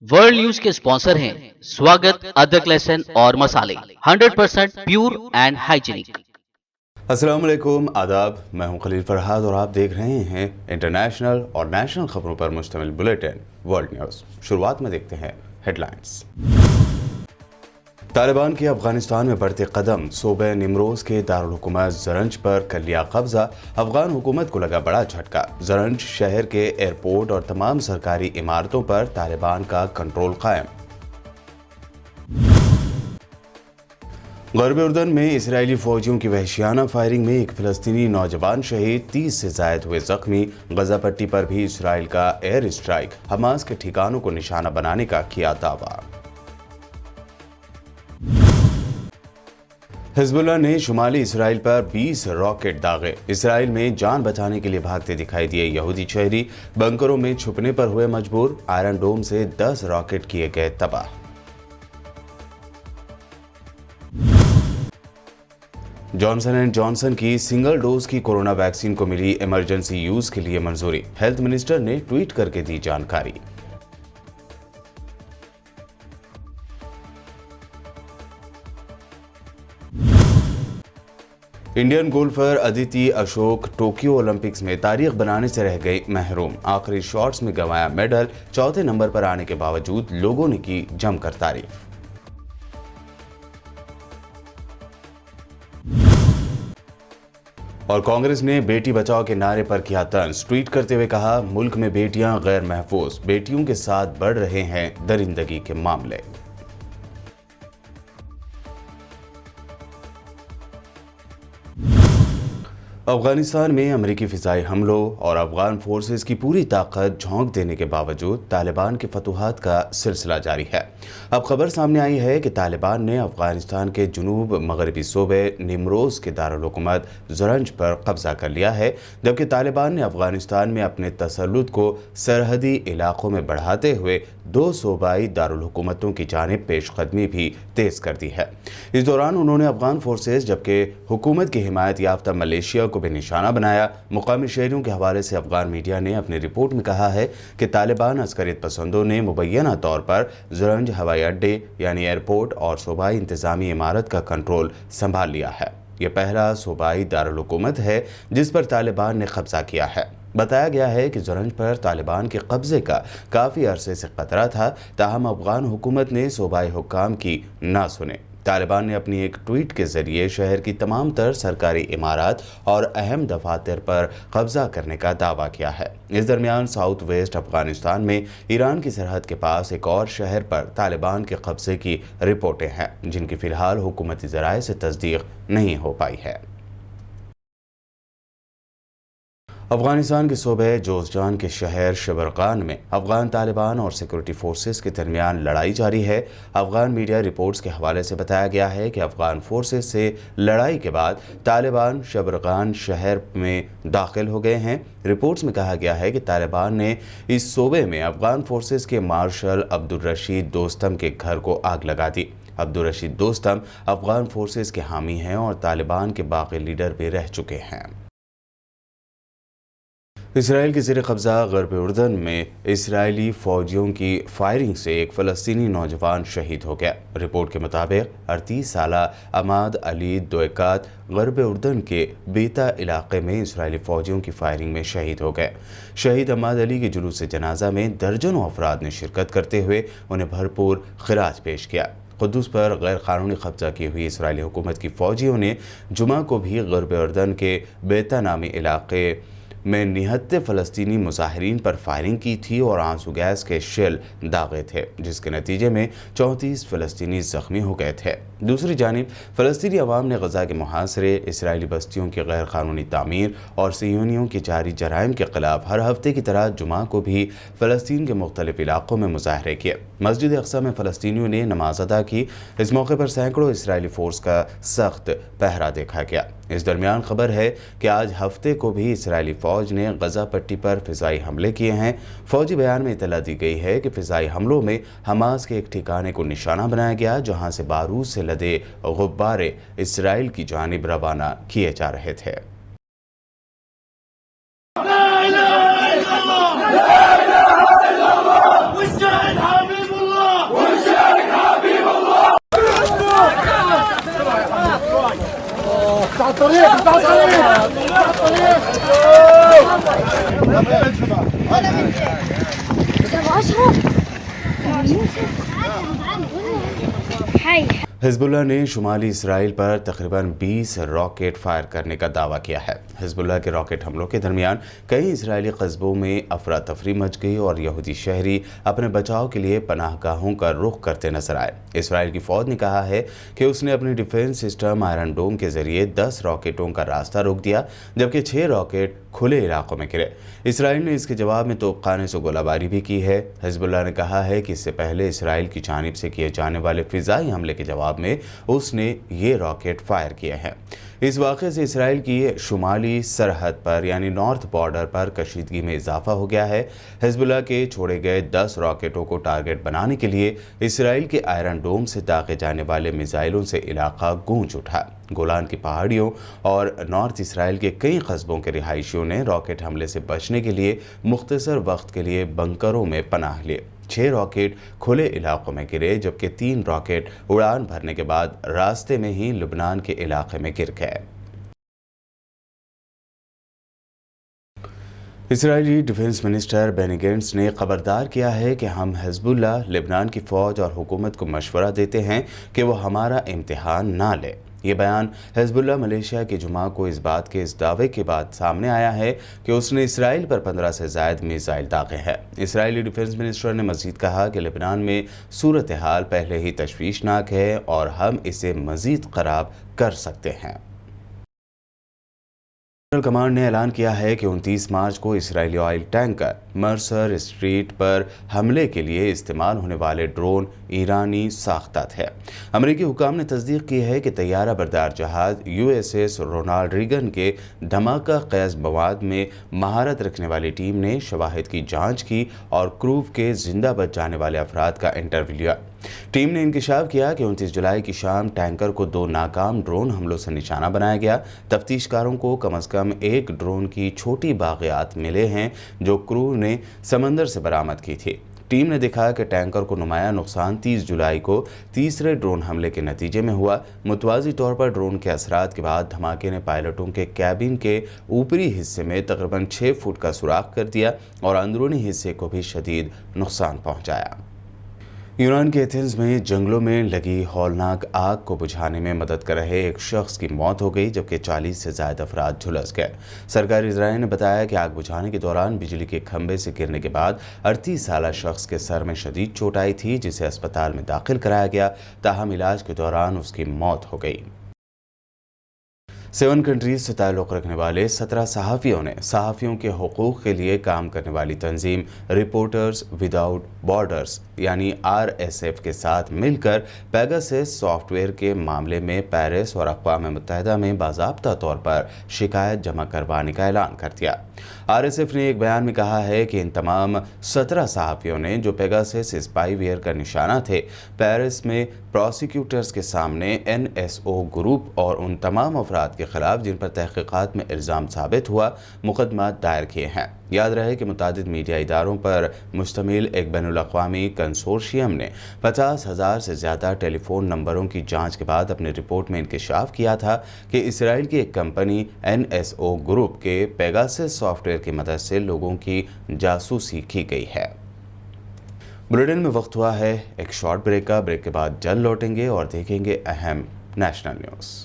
World news के sponsor हैं स्वागत, अदरक, लहसुन और मसाले 100% प्योर एंड हाइजीनिक। अस्सलाम वालेकुम, आदाब। मैं हूं खलील फरहाद और आप देख रहे हैं इंटरनेशनल और नेशनल खबरों पर मुश्तमिल बुलेटिन वर्ल्ड न्यूज़। शुरुआत में देखते हैं हेडलाइंस। तालिबान के अफगानिस्तान में बढ़ते कदम, सूबे निमरोज के दारुल हुकूमत ज़रंज पर कर लिया कब्जा, अफगान हुकूमत को लगा बड़ा झटका। ज़रंज शहर के एयरपोर्ट और तमाम सरकारी इमारतों पर तालिबान का कंट्रोल कायम। गरब उर्दन में इसराइली फौजियों की वहशियाना फायरिंग में एक फ़लस्तीनी नौजवान शहीद, 30 से ज़ायद हुए जख्मी। गजा पट्टी पर भी इसराइल का एयर स्ट्राइक, हमास के ठिकानों को निशाना बनाने का किया दावा। हिजबुल्लाह ने शुमाली इसराइल पर 20 रॉकेट दागे। इसराइल में जान बचाने के लिए भागते दिखाई दिए यहूदी शहरी, बंकरों में छुपने पर हुए मजबूर। आयरन डोम से 10 रॉकेट किए गए तबाह। जॉनसन एंड जॉनसन की सिंगल डोज की कोरोना वैक्सीन को मिली इमरजेंसी यूज के लिए मंजूरी। हेल्थ मिनिस्टर ने ट्वीट करके दी जानकारी। Indian golfer Aditi Ashok Tokyo Olympics में तारीख बनाने से रह गई महरूम। आखिरी शॉट्स में गंवाया मेडल, चौथे नंबर पर आने के बावजूद लोगों ने की जमकर तारीफ। और कांग्रेस ने बेटी बचाओ के नारे पर किया तंज। ट्वीट करते हुए कहा, मुल्क में बेटियां गैर महफूज, बेटियों के साथ बढ़ रहे हैं दरिंदगी के मामले। अफगानिस्तान में अमेरिकी फ़िज़ाई हमलों और अफगान फोर्सेस की पूरी ताकत झोंक देने के बावजूद तालिबान के फतूहात का सिलसिला जारी है। अब खबर सामने आई है कि तालिबान ने अफगानिस्तान के जुनूब मगरबी सूबे निमरोज के दारुल हुकूमत ज़रंज पर कब्जा कर लिया है, जबकि तालिबान ने अफगानिस्तान में अपने तसल्लुत को सरहदी इलाकों में बढ़ाते हुए 2 सूबाई दारुल हुकूमतों की जानिब पेशकदमी भी तेज़ कर दी है। इस दौरान उन्होंने अफगान फोर्सेस जबकि हुकूमत की हिमायत याफ्ता मलेशिया को भी निशाना बनाया। मुकामी शहरियों के हवाले से अफगान मीडिया ने अपनी रिपोर्ट में कहा है कि तालिबान अस्करियत पसंदों ने मुबैना तौर पर ज़रंज हवाई अड्डे यानी एयरपोर्ट और सूबाई इंतजामी इमारत का कंट्रोल संभाल लिया है। यह पहला सूबाई दारुल हुकूमत है जिस पर तालिबान ने कब्जा किया है। बताया गया है कि ज़रंज पर तालिबान के कब्जे का काफ़ी अरसे से खतरा था, ताहम अफगान हुकूमत ने सूबाई हुक्काम की ना सुने। तालिबान ने अपनी एक ट्वीट के जरिए शहर की तमाम तर सरकारी इमारत और अहम दफातर पर कब्जा करने का दावा किया है। इस दरमियान साउथ वेस्ट अफगानिस्तान में ईरान की सरहद के पास एक और शहर पर तालिबान के कब्जे की रिपोर्टें हैं, जिनकी फ़िलहाल हुकूमती ज़राए से तस्दीक नहीं हो पाई है। अफगानिस्तान के सूबे जोज़जान के शहर शबरकान में अफगान तालिबान और सिक्योरिटी फोर्सेस के दरमियान लड़ाई जारी है। अफगान मीडिया रिपोर्ट्स के हवाले से बताया गया है कि अफगान फोर्सेस से लड़ाई के बाद तालिबान शबरकान शहर में दाखिल हो गए हैं। रिपोर्ट्स में कहा गया है कि तालिबान ने इस सूबे में अफगान फोर्सेस के मार्शल अब्दुल रशीद दोस्तम के घर को आग लगा दी। अब्दुल रशीद दोस्तम अफगान फोर्सेस के हामी हैं और तालिबान के बाकी लीडर भी रह चुके हैं। इसराइल के ज़ेर कब्ज़ा गरब उर्दन में इसराइली फ़ौजियों की फायरिंग से एक फ़लस्तीनी नौजवान शहीद हो गया। रिपोर्ट के मुताबिक 38 साला अमाद अली दोयकात गरब उर्दन के बेता इलाके में इसराइली फ़ौजियों की फायरिंग में शहीद हो गए। शहीद अमाद अली के जुलूस जनाजा में दर्जनों अफराद ने शिरकत करते हुए उन्हें भरपूर खिराज पेश किया। कुद्दुस पर गैर कानूनी कब्जा की हुई इसराइली हुकूमत की फ़ौजियों ने जुमा को भी गरब उर्दन के बेता नामी इलाके में निहत्ते फ़लस्तीनी मुजाहिरीन पर फायरिंग की थी और आंसू गैस के शेल दागे थे, जिसके नतीजे में 34 फ़लस्तीनी ज़ख्मी हो गए थे। दूसरी जानिब फ़लस्तीनी अवाम ने गज़ा के मुहासरे, इसराइली बस्तियों की गैर कानूनी तामीर और सियोनियों के जारी जराइम के ख़िलाफ़ हर हफ्ते की तरह जुमा को भी फ़लस्तीन के मुख्तलिफ इलाकों में मुजाहरे किए। मस्जिद अक्सा में फ़लस्तीनियों ने नमाज अदा की। इस मौके पर सैकड़ों इसराइली फ़ोर्स का सख्त पहरा देखा गया। इस दरमियान खबर है कि आज हफ्ते को भी इसराइली फ़ौज ने गज़ा पट्टी पर फ़िज़ाई हमले किए हैं। फ़ौजी बयान में इतला दी गई है कि फ़िज़ाई हमलों में हमास के एक ठिकाने को निशाना बनाया गया, जहां से बारूद से लदे गुब्बारे इसराइल की जानिब रवाना किए जा रहे थे। मुजाहिद हबीबुल्लाह حي हिजबुल्लाह ने शुमाली इसराइल पर तकरीबन 20 रॉकेट फायर करने का दावा किया है। हिजबुल्लाह के रॉकेट हमलों के दरमियान कई इजरायली कस्बों में अफरा तफरी मच गई और यहूदी शहरी अपने बचाव के लिए पनाहगाहों का रुख करते नजर आए। इसराइल की फौज ने कहा है कि उसने अपने डिफेंस सिस्टम आयरन डोम के जरिए 10 रॉकेटों का रास्ता रोक दिया, जबकि 6 रॉकेट खुले इलाकों में गिरे। इसराइल ने इसके जवाब में तोपखाने से गोलाबारी भी की है। हिजबुल्लाह ने कहा है कि इससे पहले इसराइल की जानिब से किए जाने वाले फिजाई हमले के जवाब में उसने ये रॉकेट फायर किए हैं। इस वाक़े से इसराइल की शुमाली सरहद पर यानी नॉर्थ बॉर्डर पर कशीदगी में इजाफा हो गया है। हिजबुल्लाह के छोड़े गए 10 रॉकेटों को टारगेट बनाने के लिए इसराइल के आयरन डोम से दागे जाने वाले मिसाइलों से इलाका गूंज उठा। गोलान की पहाड़ियों और नॉर्थ इसराइल के कई कस्बों के रिहायशियों ने रॉकेट हमले से बचने के लिए मुख्तसर वक्त के लिए बंकरों में पनाह लिए। 6 रॉकेट खुले इलाकों में गिरे, जबकि 3 रॉकेट उड़ान भरने के बाद रास्ते में ही लुबनान के इलाके में गिर गए। इसराइली डिफेंस मिनिस्टर बेनी गेंट्स ने खबरदार किया है कि हम हिजबुल्लाह, लेबनान की फ़ौज और हुकूमत को मशवरा देते हैं कि वो हमारा इम्तिहान ना ले। ये बयान हिजबुल्लाह मलेशिया के जुमा को इस बात के इस दावे के बाद सामने आया है कि उसने इसराइल पर 15 से ज़ायद मिसाइल दागे हैं। इसराइली डिफेंस मिनिस्टर ने मज़ीद कहा कि लेबनान में सूरत हाल पहले ही तशवीशनाक है और हम इसे मज़ीद ख़राब कर सकते हैं। जनरल कमांड ने ऐलान किया है कि 29 मार्च को Israeli oil tanker Mercer street पर हमले के लिए इस्तेमाल होने वाले ड्रोन ईरानी साख्ता थे। अमेरिकी हुकाम ने तस्दीक की है कि तैयारा बरदार जहाज USS रोनाल्ड रीगन के धमाका ख़ैज़ मवाद में महारत रखने वाली टीम ने शवाहिद की जांच की और क्रू के जिंदा बच जाने वाले अफराद का इंटरव्यू लिया। टीम ने इंकशाफ किया कि 29 जुलाई की शाम टैंकर को 2 नाकाम ड्रोन हमलों से निशाना बनाया गया। तफ्तीशकारों को कम से कम 1 ड्रोन की छोटी बाक़ियात मिले हैं जो क्रू ने समंदर से बरामद की थी। टीम ने दिखाया कि टैंकर को नुमाया नुकसान 30 जुलाई को तीसरे ड्रोन हमले के नतीजे में हुआ। मुतवाज़ी तौर पर ड्रोन के असरात के बाद धमाके ने पायलटों के कैबिन के ऊपरी हिस्से में तकरीबन 6 फुट का सुराख कर दिया और अंदरूनी हिस्से को भी शदीद नुकसान पहुँचाया। यूनान के एथेंस में जंगलों में लगी हौलनाक आग को बुझाने में मदद कर रहे एक शख्स की मौत हो गई, जबकि 40 से ज़ायद अफराद झुलस गए। सरकारी ज़राए ने बताया कि आग बुझाने के दौरान बिजली के खंभे से गिरने के बाद 38 साला शख्स के सर में शदीद चोट आई थी, जिसे अस्पताल में दाखिल कराया गया। ताहम इलाज के दौरान उसकी मौत हो गई। 7 कंट्रीज से ताल्लुक़ रखने वाले 17 सहाफ़ियों ने सहाफ़ियों के हुकूक़ के लिए काम करने वाली तंजीम रिपोर्टर्स विदाउट बॉर्डर्स यानी RSF के साथ मिलकर पेगासस सॉफ्टवेयर के मामले में पेरिस और अक़वाम मुत्तहिदा में बाज़ाब्ता तौर पर शिकायत जमा करवाने का ऐलान कर दिया। RSF ने एक बयान में कहा है कि इन तमाम 17 सहाफ़ियों ने, जो पेगासस स्पाईवेयर का निशाना थे, पेरिस में प्रोसिक्यूटर्स के सामने NSO ग्रुप और उन तमाम अफराद के खिलाफ जिन पर तहक़ीक़ात में इल्ज़ाम साबित हुआ, मुक़दमा दायर किए हैं। याद रहे कि मुतादिद मीडिया इदारों पर मुश्तमिल एक बैनुल-अक़वामी कंसोर्शियम ने 50,000 से ज़्यादा टेलीफोन नंबरों की जांच के बाद अपनी रिपोर्ट में इंकशाफ किया था कि इसराइल की एक कंपनी NSO ग्रुप के पेगासस सॉफ्टवेयर की मदद से लोगों की जासूसी की गई है। बुलेटिन में वक्त हुआ है एक शॉर्ट ब्रेक का। ब्रेक के बाद जल्द लौटेंगे और देखेंगे अहम नेशनल न्यूज़।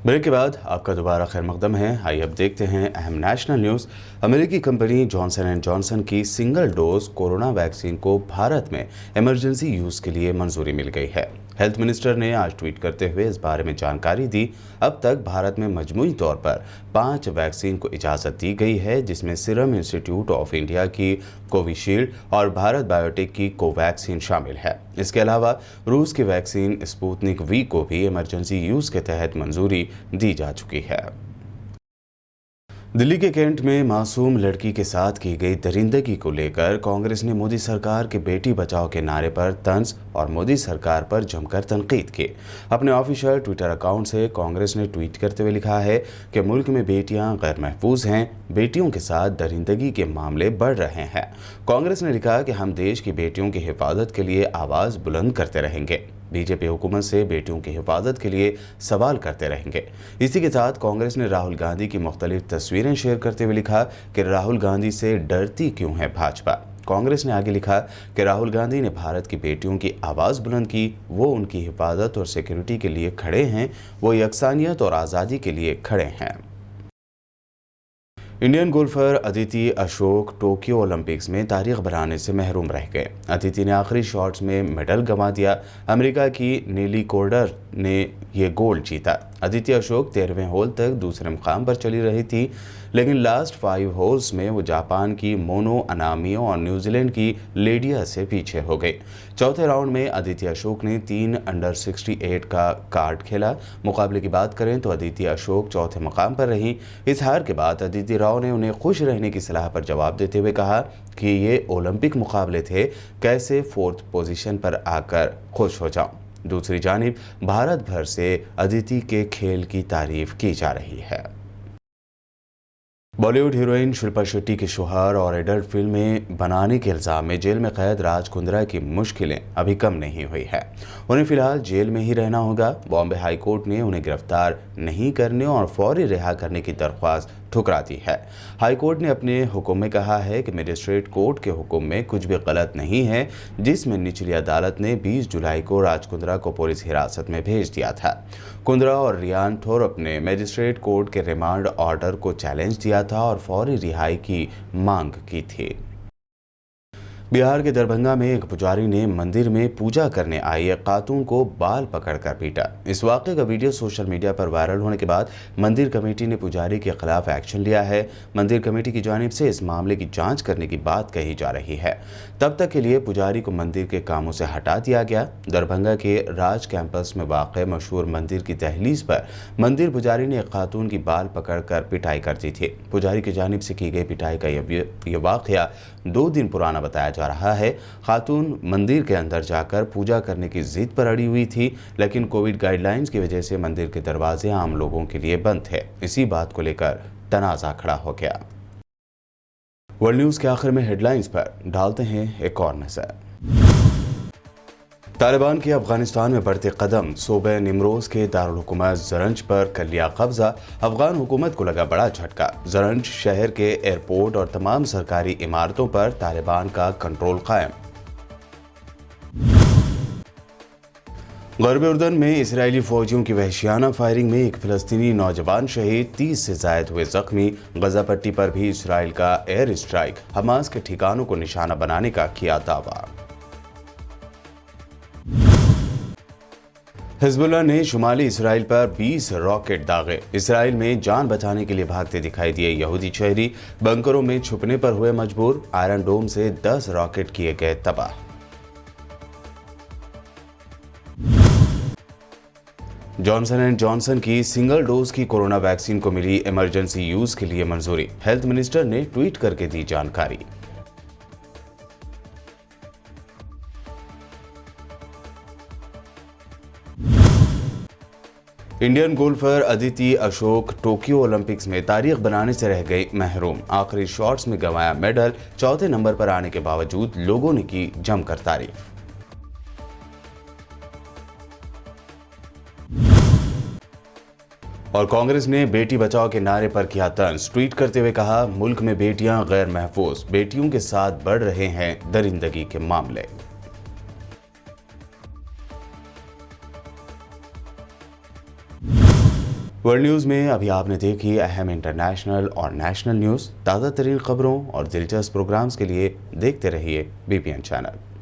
ब्रेक के बाद आपका दोबारा खैर मकदम है। आइए अब देखते हैं अहम नेशनल न्यूज़। अमेरिकी कंपनी जॉनसन एंड जॉनसन की सिंगल डोज कोरोना वैक्सीन को भारत में इमरजेंसी यूज़ के लिए मंजूरी मिल गई है। हेल्थ मिनिस्टर ने आज ट्वीट करते हुए इस बारे में जानकारी दी। अब तक भारत में मजमूई तौर पर 5 वैक्सीन को इजाज़त दी गई है, जिसमें सीरम इंस्टीट्यूट ऑफ इंडिया की कोविशील्ड और भारत बायोटेक की कोवैक्सीन शामिल है। इसके अलावा रूस की वैक्सीन स्पुतनिक वी को भी इमरजेंसी यूज़ के तहत मंजूरी दी जा चुकी है। दिल्ली के कैंट में मासूम लड़की के साथ की गई दरिंदगी को लेकर कांग्रेस ने मोदी सरकार के बेटी बचाओ के नारे पर तंज और मोदी सरकार पर जमकर तनकीद की। अपने ऑफिशियल ट्विटर अकाउंट से कांग्रेस ने ट्वीट करते हुए लिखा है कि मुल्क में बेटियां गैर महफूज हैं, बेटियों के साथ दरिंदगी के मामले बढ़ रहे हैं। कांग्रेस ने लिखा कि हम देश की बेटियों की हिफाजत के लिए आवाज़ बुलंद करते रहेंगे, बीजेपी हुकूमत से बेटियों की हिफाजत के लिए सवाल करते रहेंगे। इसी के साथ कांग्रेस ने राहुल गांधी की मुख्तलिफ तस्वीरें शेयर करते हुए लिखा कि राहुल गांधी से डरती क्यों है भाजपा। कांग्रेस ने आगे लिखा कि राहुल गांधी ने भारत की बेटियों की आवाज़ बुलंद की, वो उनकी हिफाजत और सिक्योरिटी के लिए खड़े हैं, वो यकसानियत और आज़ादी के लिए खड़े हैं। Indian golfer Aditi Ashok Tokyo Olympics में तारीख बनाने से महरूम रह गए। अदिति ने आखिरी शॉट्स में मेडल गंवा दिया। अमेरिका की नीली कोर्डर ने ये गोल्ड जीता। अदिति अशोक 13वें होल तक दूसरे मुकाम पर चली रही थी, लेकिन लास्ट 5 होल्स में वो जापान की मोनो अनामियो और न्यूजीलैंड की लेडिया से पीछे हो गई। चौथे राउंड में अदिति अशोक ने 3 अंडर 68 का कार्ड खेला। मुकाबले की बात करें तो अदिति अशोक चौथे मुकाम पर रही। इस हार के बाद अदिति राव ने उन्हें खुश रहने की सलाह पर जवाब देते हुए कहा कि ये ओलंपिक मुकाबले थे, कैसे 4th पोजीशन पर आकर खुश हो जाऊं। दूसरी जानिब भारत भर से अदिति के खेल की तारीफ की जा रही है। बॉलीवुड हीरोइन शिल्पा शेट्टी के शौहर और एडल्ट फिल्में बनाने के इल्ज़ाम में जेल में कैद राज कुंद्रा की मुश्किलें अभी कम नहीं हुई है। उन्हें फिलहाल जेल में ही रहना होगा। बॉम्बे हाई कोर्ट ने उन्हें गिरफ्तार नहीं करने और फौरी रिहा करने की दरख्वास्त ठुकरा दी है। हाई कोर्ट ने अपने हुक्म में कहा है कि मजिस्ट्रेट कोर्ट के हुक्म में कुछ भी गलत नहीं है, जिसमें निचली अदालत ने 20 जुलाई को राज कुंद्रा को पुलिस हिरासत में भेज दिया था। कुंद्रा और रियान थोरप ने मजिस्ट्रेट कोर्ट के रिमांड ऑर्डर को चैलेंज दिया था और फौरी रिहाई की मांग की थी। बिहार के दरभंगा में एक पुजारी ने मंदिर में पूजा करने आई एक खातून को बाल पकड़कर पीटा। इस वाक़े का वीडियो सोशल मीडिया पर वायरल होने के बाद मंदिर कमेटी ने पुजारी के खिलाफ एक्शन लिया है। मंदिर कमेटी की जानिब से इस मामले की जांच करने की बात कही जा रही है। तब तक के लिए पुजारी को मंदिर के कामों से हटा दिया गया। दरभंगा के राज कैंपस में वाक़ मशहूर मंदिर की दहलीज पर मंदिर पुजारी ने एक खातून की बाल पकड़कर पिटाई कर दी थी। पुजारी की जानिब से की गई पिटाई का यह वाक़या 2 दिन पुराना बताया जा रहा है। खातून मंदिर के अंदर जाकर पूजा करने की जिद पर अड़ी हुई थी, लेकिन कोविड गाइडलाइंस की वजह से मंदिर के दरवाजे आम लोगों के लिए बंद थे। इसी बात को लेकर तनाज़ा खड़ा हो गया। वर्ल्ड न्यूज़ के आखिर में हेडलाइंस पर डालते हैं एक और नजर। तालिबान के अफगानिस्तान में बढ़ते कदम, सूबे निमरोज के दारुल हुकूमत ज़रंज पर कर लिया कब्जा। अफगान हुकूमत को लगा बड़ा झटका। ज़रंज शहर के एयरपोर्ट और तमाम सरकारी इमारतों पर तालिबान का कंट्रोल कायम। गरब उर्दन में इजरायली फौजियों की वहशियाना फायरिंग में एक फ़लस्तीनी नौजवान शहीद, 30 से ज़ायद हुए जख्मी। गजा पट्टी पर भी इसराइल का एयर स्ट्राइक, हमास के ठिकानों को निशाना बनाने का किया दावा। हिजबुल्लाह ने शुमाली इसराइल पर 20 रॉकेट दागे। इसराइल में जान बचाने के लिए भागते दिखाई दिए यहूदी शहरी, बंकरों में छुपने पर हुए मजबूर। आयरन डोम से 10 रॉकेट किए गए तबाह। जॉनसन एंड जॉनसन की सिंगल डोज की कोरोना वैक्सीन को मिली इमरजेंसी यूज के लिए मंजूरी। हेल्थ मिनिस्टर ने ट्वीट करके दी जानकारी। Indian golfer Aditi Ashok Tokyo Olympics में तारीख बनाने से रह गई महरूम। आखिरी शॉट्स में गंवाया मेडल। चौथे नंबर पर आने के बावजूद लोगों ने की जमकर तारीफ। और कांग्रेस ने बेटी बचाओ के नारे पर किया तंज। ट्वीट करते हुए कहा, मुल्क में बेटियां गैर महफूज, बेटियों के साथ बढ़ रहे हैं दरिंदगी के मामले। ورلڈ نیوز میں ابھی آپ نے دیکھی اہم انٹرنیشنل اور نیشنل نیوز. تازہ ترین خبروں اور دلچسپ پروگرامز کے لیے دیکھتے رہیے BPN چینل.